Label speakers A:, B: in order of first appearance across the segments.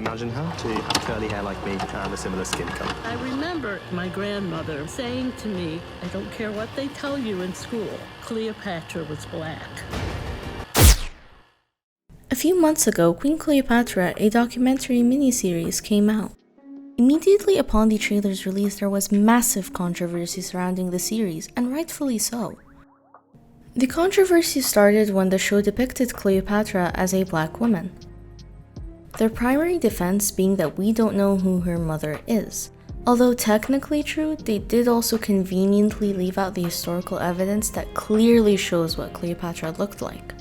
A: imagine her to have curly hair like me and a similar skin color.
B: I remember my grandmother saying to me, I don't care what they tell you in school, Cleopatra was black.
C: A few months ago, Queen Cleopatra, a documentary miniseries, came out. Immediately upon the trailer's release, there was massive controversy surrounding the series, and rightfully so. The controversy started when the show depicted Cleopatra as a black woman. Their primary defense being that we don't know who her mother is. Although technically true, they did also conveniently leave out the historical evidence that clearly shows what Cleopatra looked like.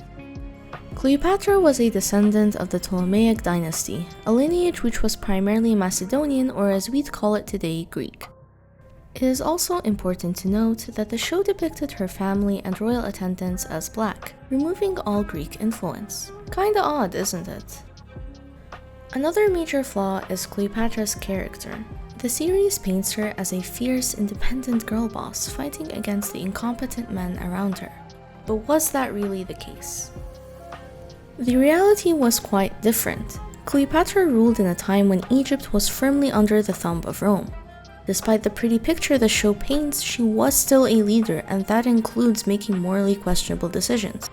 C: Cleopatra was a descendant of the Ptolemaic dynasty, a lineage which was primarily Macedonian, or as we'd call it today, Greek. It is also important to note that the show depicted her family and royal attendants as black, removing all Greek influence. Kinda odd, isn't it? Another major flaw is Cleopatra's character. The series paints her as a fierce, independent girl boss fighting against the incompetent men around her. But was that really the case? The reality was quite different. Cleopatra ruled in a time when Egypt was firmly under the thumb of Rome. Despite the pretty picture the show paints, she was still a leader, and that includes making morally questionable decisions.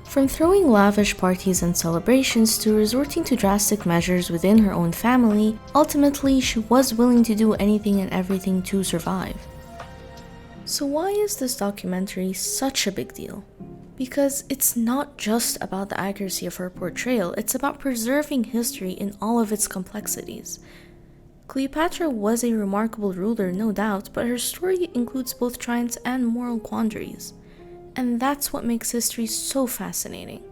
C: From throwing lavish parties and celebrations to resorting to drastic measures within her own family, ultimately she was willing to do anything and everything to survive. So why is this documentary such a big deal? Because it's not just about the accuracy of her portrayal, it's about preserving history in all of its complexities. Cleopatra was a remarkable ruler, no doubt, but her story includes both triumphs and moral quandaries. And that's what makes history so fascinating.